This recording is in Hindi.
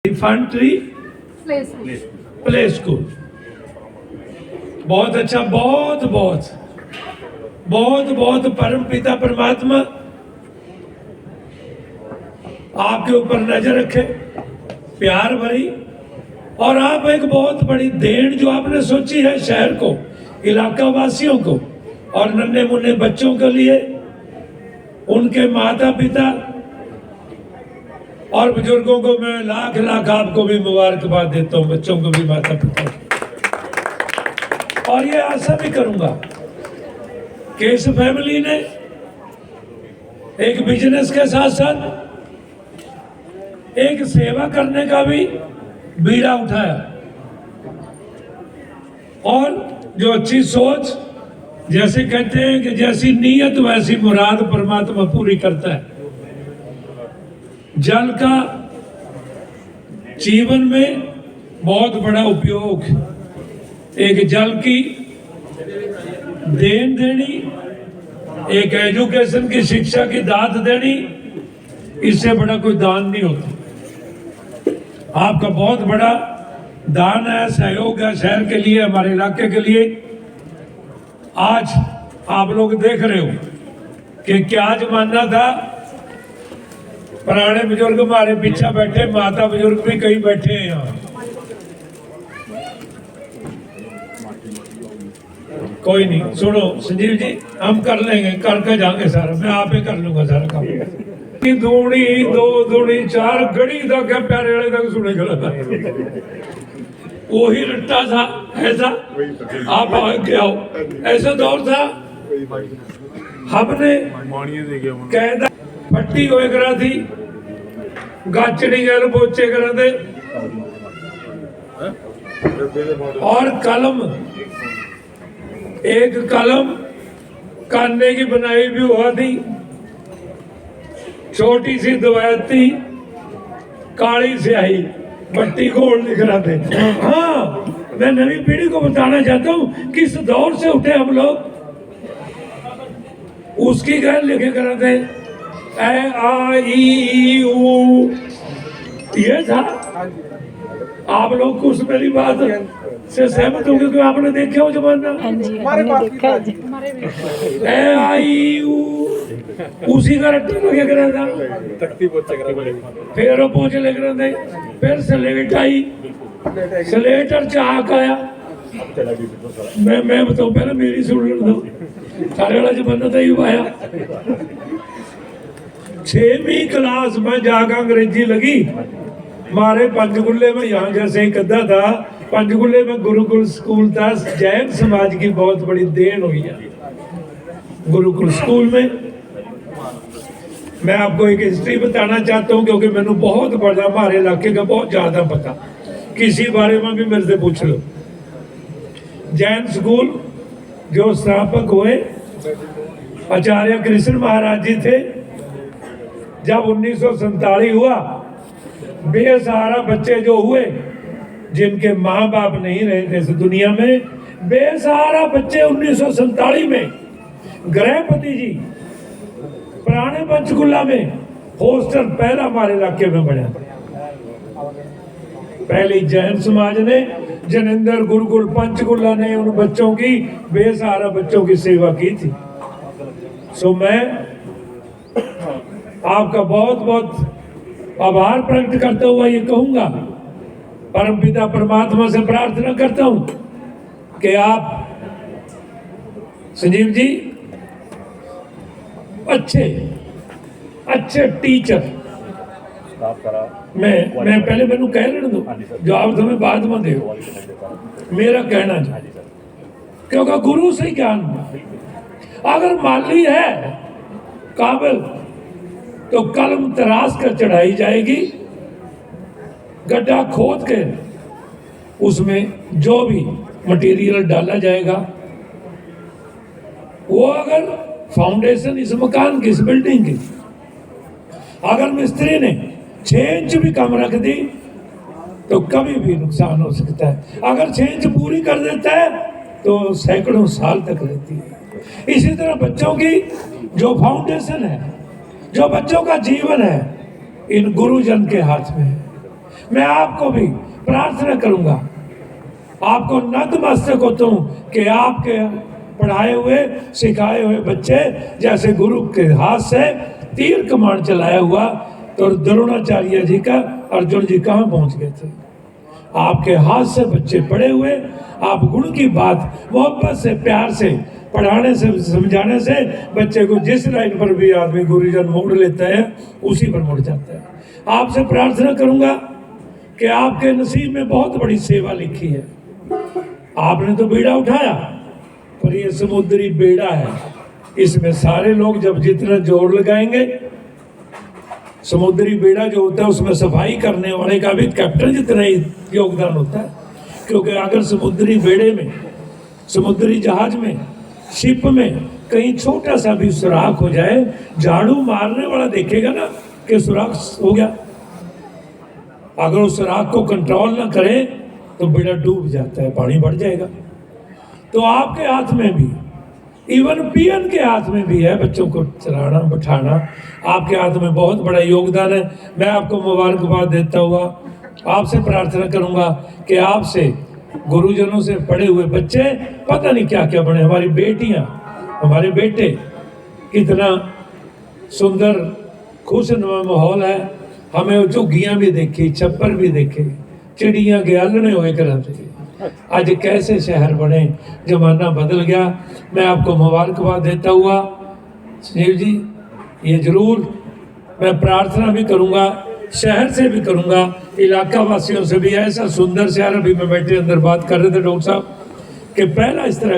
इन्फेंट्री प्ले स्कूल बहुत अच्छा, बहुत बहुत बहुत बहुत परम पिता परमात्मा आपके ऊपर नजर रखे, प्यार भरी, और आप एक बहुत बड़ी देन जो आपने सोची है शहर को, इलाका वासियों को और नन्हे मुन्ने बच्चों के लिए, उनके माता पिता और बुजुर्गों को मैं लाख लाख आपको भी मुबारकबाद देता हूं, बच्चों को भी, माता पिता को। और ये आशा भी करूंगा कि इस फैमिली ने एक बिजनेस के साथ साथ एक सेवा करने का भी बीड़ा उठाया, और जो अच्छी सोच, जैसे कहते हैं कि जैसी नीयत वैसी मुराद परमात्मा पूरी करता है। जल का जीवन में बहुत बड़ा उपयोग, एक जल की देन देनी, एक एजुकेशन की शिक्षा की दात देनी, इससे बड़ा कोई दान नहीं होता। आपका बहुत बड़ा दान है, सहयोग है शहर के लिए, हमारे इलाके के लिए। आज आप लोग देख रहे हो कि क्या जमाना था, पुराने बुजुर्ग हमारे पीछे बैठे, माता बुजुर्ग भी कई बैठे हैं यहाँ। कोई नहीं, सुनो संजीव जी, हम कर लेंगे, करके जाएंगे सारा, मैं आप ही कर लूंगा सारा काम। दूनी दो दूनी चार घड़ी तक है, प्यारे वाले तक सुने गला था, वही रट्टा था ऐसा। आप आगे आओ, ऐसा दौर था, हमने कहता पट्टी होए करा थी, गाचड़ी गैल पोचे करा थे, और कलम, एक कलम कान्ने की बनाई भी हुआ थी, छोटी सी दवायती काली स्याही, पट्टी गोल लिख रहा थे। हाँ, मैं नई पीढ़ी को बताना चाहता हूँ किस दौर से उठे हम लोग, उसकी गैल लिखे करा थे, ए आ ई ऊ, ये था। आप लोग कुछ मेरी बात से सहमत होंगे कि आपने देखा हो जमाना, ए आई ऊ, उसी का रट्टा लगे करा था, फिर वो पोछे लग रहे थे, फिर स्लेट आई, स्लेट और चाक आया। मैं बताऊं, पहले मेरी सुन लो, सारे वाला जमाना था ही आया। 6वीं क्लास में जाकर अंग्रेजी लगी, मारे पंचकुले में, यहाँ जैसे एक अद्धा था, पंचकुले में गुरुकुल स्कूल था, जैन समाज की बहुत बड़ी देन हुई है गुरुकुल स्कूल में। मैं आपको एक हिस्ट्री बताना चाहता हूँ, क्योंकि मैंने बहुत बड़ा, हमारे इलाके का बहुत ज्यादा पता, किसी बारे में भी मेरे से पूछ लो। जैन स्कूल जो स्थापक हुए आचार्य कृष्ण महाराज जी थे। जब 1947 हुआ, बेसहारा बच्चे जो हुए, जिनके माँ बाप नहीं रहे थे इस दुनिया में, बेसहारा बच्चे 1947 में गृहपति जी पुराने पंचकुला में हॉस्टल पहला हमारे इलाके में बना। पहली जैन समाज ने, जनेंद्र गुरुकुल पंचकुला ने उन बच्चों की, बेसहारा बच्चों की सेवा की थी। सो मैं आपका बहुत बहुत आभार प्रकट करता हुआ ये कहूंगा, परमपिता परमात्मा से प्रार्थना करता हूं कि आप संजीव जी अच्छे अच्छे टीचर, मैं पहले मैनू कह लेने दो, जवाब तुम्हें बाद में दे, मेरा कहना है, क्योंकि गुरु से ज्ञान, अगर माली है काबिल तो कलम तराश कर चढ़ाई जाएगी, गड्ढा खोद के उसमें जो भी मटेरियल डाला जाएगा, वो अगर फाउंडेशन इस मकान की, इस बिल्डिंग की, अगर मिस्त्री ने 6 इंच भी कम रख दी तो कभी भी नुकसान हो सकता है। अगर 6 इंच पूरी कर देता है तो सैकड़ों साल तक रहती है। इसी तरह बच्चों की जो फाउंडेशन है, जो बच्चों का जीवन है, इन गुरुजन के हाथ में है। मैं आपको भी प्रार्थना करूंगा, आपको नतमस्तक होता हूं कि आपके पढ़ाए हुए सिखाए हुए बच्चे जैसे गुरु के हाथ से तीर कमान चलाया हुआ तो द्रोणाचार्य जी का अर्जुन जी कहाँ पहुंच गए थे। आपके हाथ से बच्चे पढ़े हुए, आप गुण की बात मोहब्बत से प्यार से पढ़ाने से समझाने से बच्चे को जिस लाइन पर भी आदमी गुरुजन मोड़ लेता है उसी पर मुड़ जाता है। आपसे प्रार्थना करूंगा कि आपके नसीब में बहुत बड़ी सेवा लिखी है। आपने तो बेड़ा उठाया, पर ये समुद्री बेड़ा है, इसमें सारे लोग जब जितना जोर लगाएंगे, समुद्री बेड़ा जो होता है उसमें सफाई करने वाले का भी कैप्टन जितना ही योगदान होता है। क्योंकि अगर समुद्री बेड़े में, समुद्री जहाज में, शिप में कहीं छोटा सा भी सुराख हो जाए, झाड़ू मारने वाला देखेगा ना कि सुराख हो गया। अगर उस सुराख को कंट्रोल ना करे तो बेड़ा डूब जाता है, पानी बढ़ जाएगा। तो आपके हाथ में भी, इवन पीएन के हाथ में भी है बच्चों को चलाना बैठाना, आपके हाथ में बहुत बड़ा योगदान है। मैं आपको मुबारकबाद देता हुआ आपसे प्रार्थना करूंगा कि आपसे गुरुजनों से पढ़े हुए बच्चे पता नहीं क्या क्या बने, हमारी बेटियां, हमारे बेटे, कितना सुंदर खुशनुमा माहौल है। हमें झुग्गियां भी देखी, छप्पर भी देखे, चिड़ियां के आलने हुए कराते। आज कैसे शहर बने, जमाना बदल गया। मैं आपको मुबारकबाद देता हुआ सुनील जी, ये जरूर मैं प्रार्थना भी करूंगा, शहर से भी करूंगा, इलाका वासियों से भी। ऐसा सुंदर शहर, अभी मैं बैठे अंदर बात कर रहे थे डॉक्टर साहब कि पहला इस तरह